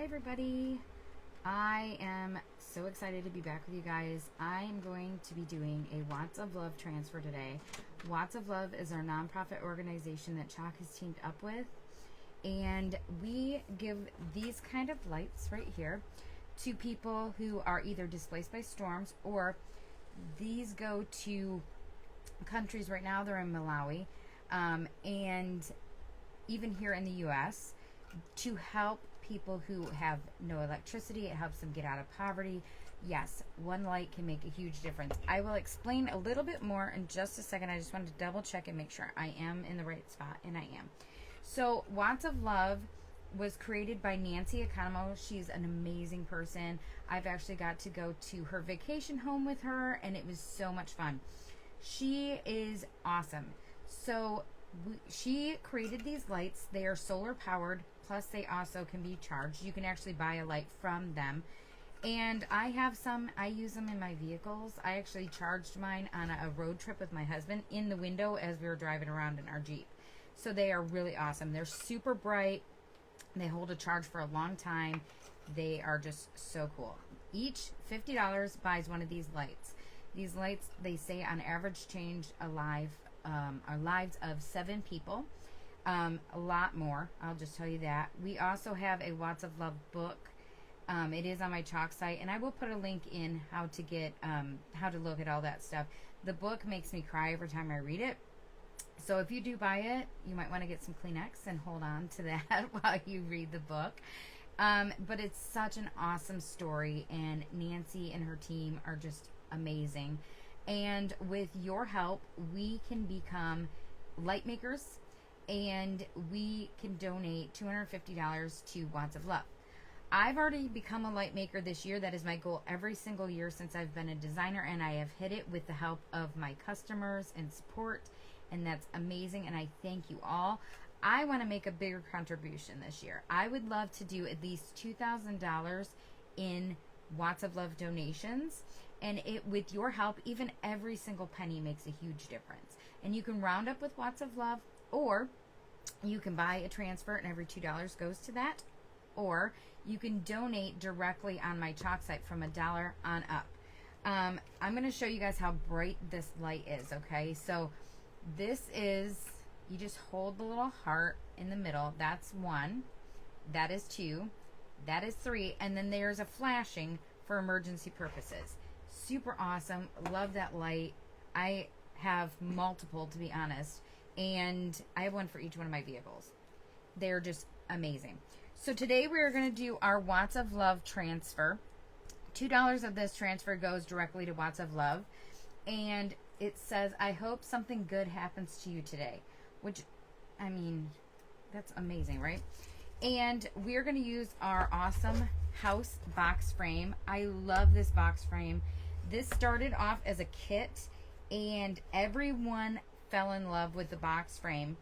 Hi everybody. I am so excited to be back with you guys. I am going to be doing a Watts of Love transfer today. Watts of Love is our nonprofit organization that Chalk has teamed up with, and we give these kind of lights right here to people who are either displaced by storms, or these go to countries. Right now they're in Malawi, and even here in the US, to help people who have no electricity. It helps them get out of poverty. Yes, one light can make a huge difference. I will explain a little bit more in just a second. I just wanted to double check and make sure I am in the right spot, and I am. So Watts of Love was created by Nancy Economo. She's an amazing person. I've actually got to go to her vacation home with her, and it was so much fun. She is awesome. So she created these lights. They are solar powered, plus they also can be charged. You can actually buy a light from them, and I have some. I use them in my vehicles. I actually charged mine on a road trip with my husband in the window as we were driving around in our Jeep. So they are really awesome. They're super bright. They hold a charge for a long time. They are just so cool. Each $50 buys one of these lights. These lights, they say, on average change our lives of 7 people. A lot more, I'll just tell you that. We also have a Watts of Love book. It is on my Chalk site, and I will put a link in how to get how to look at all that stuff. The book makes me cry every time I read it. So if you do buy it, you might want to get some Kleenex and hold on to that while you read the book. But it's such an awesome story, and Nancy and her team are just amazing. And with your help, we can become light makers, and we can donate $250 to Watts of Love. I've already become a light maker this year. That is my goal every single year since I've been a designer, and I have hit it with the help of my customers and support, and that's amazing, and I thank you all. I want to make a bigger contribution this year. I would love to do at least $2,000 in Watts of Love donations, and with your help, even every single penny makes a huge difference. And you can round up with Watts of Love, or you can buy a transfer and every $2 goes to that, or you can donate directly on my Chalk site from $1 on up. I'm going to show you guys how bright this light is, okay? So this is, you just hold the little heart in the middle. That's 1. That is 2. That is 3. And then there's a flashing for emergency purposes. Super awesome. Love that light. I have multiple, to be honest, and I have one for each one of my vehicles. They're just amazing. So today we're going to do our Watts of Love transfer. $2 of this transfer goes directly to Watts of Love, and it says, "I hope something good happens to you today," which, I mean, that's amazing, right? And we're going to use our awesome house box frame. I love this box frame. This started off as a kit, and everyone fell in love with the box frame.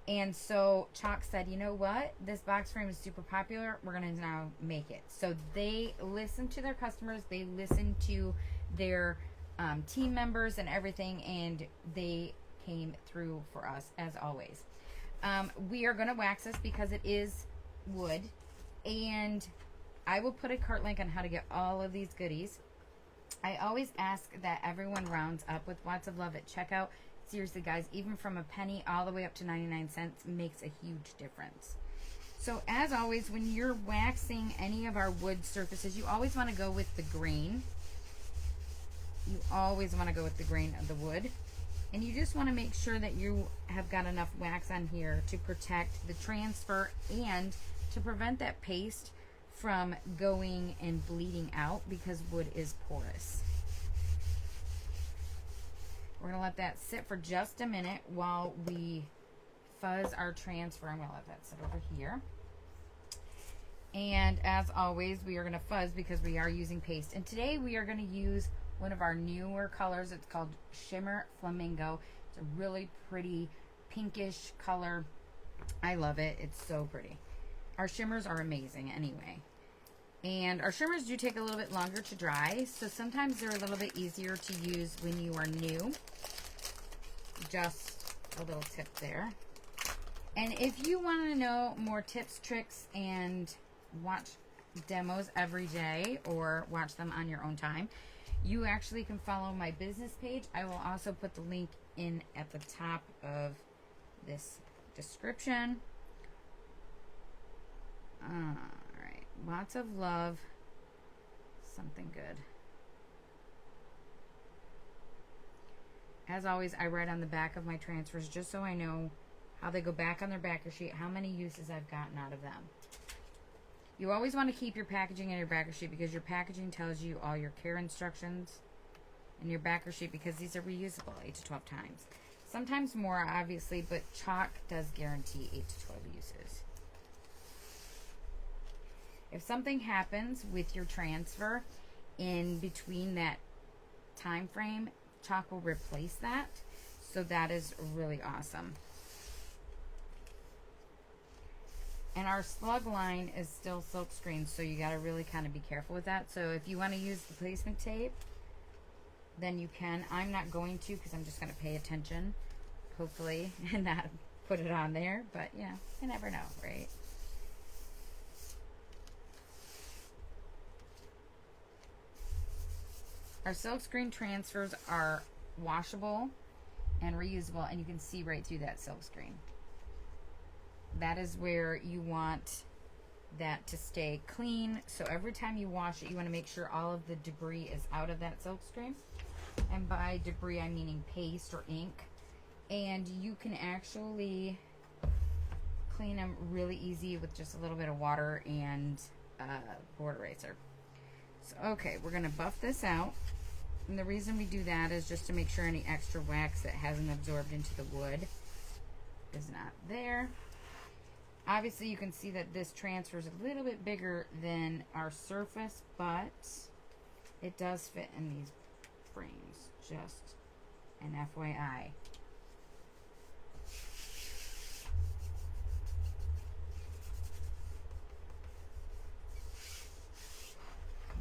And so Chalk said, you know what? This box frame is super popular. We're going to now make it. So they listened to their customers. They listened to their team members and everything, and they came through for us as always. We are going to wax this because it is wood, and I will put a cart link on how to get all of these goodies. I always ask that everyone rounds up with Watts of Love at checkout. Seriously, guys, even from a penny all the way up to 99 cents makes a huge difference. So as always, when you're waxing any of our wood surfaces, you always want to go with the grain. You always want to go with the grain of the wood. And you just want to make sure that you have got enough wax on here to protect the transfer and to prevent that paste from going and bleeding out, because wood is porous. We're going to let that sit for just a minute while we fuzz our transfer. I'm going to let that sit over here. And as always, we are going to fuzz because we are using paste. And today we are going to use one of our newer colors. It's called Shimmer Flamingo. It's a really pretty pinkish color. I love it. It's so pretty. Our shimmers are amazing anyway. And our shimmers do take a little bit longer to dry, so sometimes they're a little bit easier to use when you are new. Just a little tip there. And if you want to know more tips, tricks, and watch demos every day or watch them on your own time, you actually can follow my business page. I will also put the link in at the top of this description. Alright, lots of love. Something good. As always, I write on the back of my transfers just so I know how they go back on their backer sheet, how many uses I've gotten out of them. You always want to keep your packaging in your backer sheet because your packaging tells you all your care instructions in your backer sheet, because these are reusable 8 to 12 times. Sometimes more, obviously, but chalk does guarantee 8 to 12 uses. If something happens with your transfer in between that time frame, chalk will replace that. So that is really awesome. And our slug line is still silk screen, so you got to really kind of be careful with that. So if you want to use the placement tape, then you can. I'm not going to, because I'm just going to pay attention, hopefully, and not put it on there. But yeah, you never know, right? Our silkscreen transfers are washable and reusable, and you can see right through that silkscreen. That is where you want that to stay clean. So every time you wash it, you want to make sure all of the debris is out of that silkscreen. And by debris, I'm meaning paste or ink. And you can actually clean them really easy with just a little bit of water and board eraser. So, okay, we're going to buff this out. And the reason we do that is just to make sure any extra wax that hasn't absorbed into the wood is not there. Obviously, you can see that this transfer is a little bit bigger than our surface, but it does fit in these frames. Just an FYI.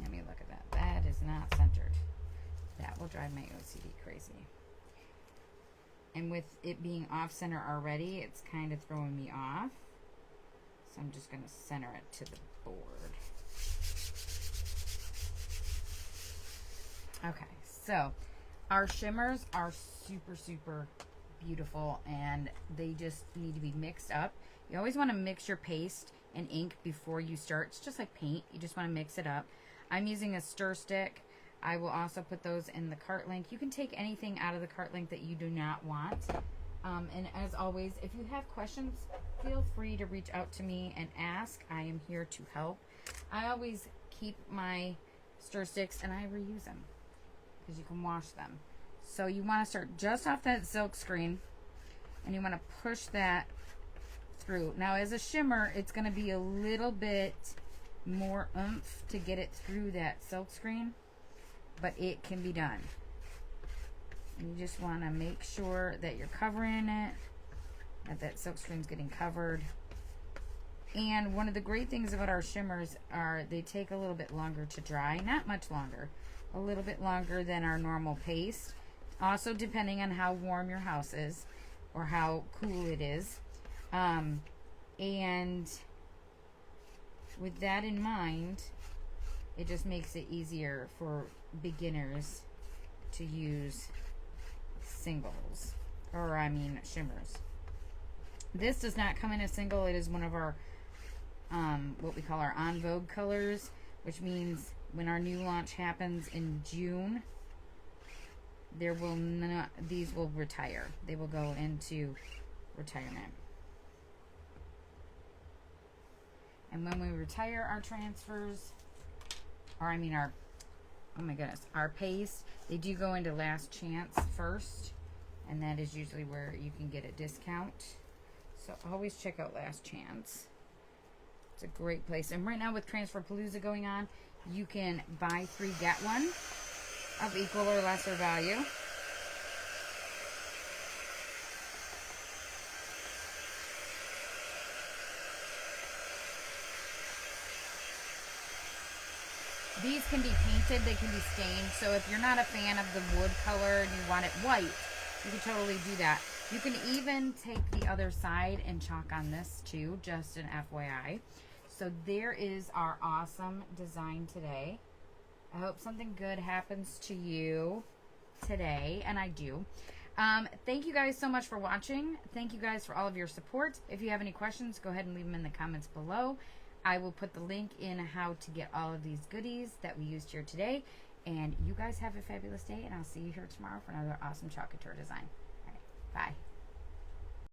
Let me look at that. That is not centered. That will drive my OCD crazy. And with it being off center already, it's kind of throwing me off. So I'm just going to center it to the board. Okay, so our shimmers are super, super beautiful, and they just need to be mixed up. You always want to mix your paste and ink before you start. It's just like paint. You just want to mix it up. I'm using a stir stick. I will also put those in the cart link. You can take anything out of the cart link that you do not want. And as always, if you have questions, feel free to reach out to me and ask. I am here to help. I always keep my stir sticks and I reuse them because you can wash them. So you want to start just off that silk screen and you want to push that through. Now as a shimmer, it's going to be a little bit more oomph to get it through that silk screen, but it can be done. And you just want to make sure that you're covering it, that silk screen's getting covered. And one of the great things about our shimmers are they take a little bit longer to dry. Not much longer. A little bit longer than our normal paste. Also depending on how warm your house is or how cool it is. And with that in mind, it just makes it easier for beginners to use singles, or I mean shimmers. This does not come in a single. It is one of our what we call our en vogue colors, which means when our new launch happens in June, there will not, these will retire. They will go into retirement. And when we retire our transfers, or I mean our, oh my goodness, our paste, they do go into last chance first, and that is usually where you can get a discount. So always check out Last Chance. It's a great place. And right now with Transfer Palooza going on, you can buy 3 get 1 of equal or lesser value. These can be painted, they can be stained. So if you're not a fan of the wood color and you want it white, you can totally do that. You can even take the other side and chalk on this too, just an FYI. So there is our awesome design today. I hope something good happens to you today, and I do. Thank you guys so much for watching. Thank you guys for all of your support. If you have any questions, go ahead and leave them in the comments below. I will put the link in how to get all of these goodies that we used here today. And you guys have a fabulous day, and I'll see you here tomorrow for another awesome Couture design. All right, bye.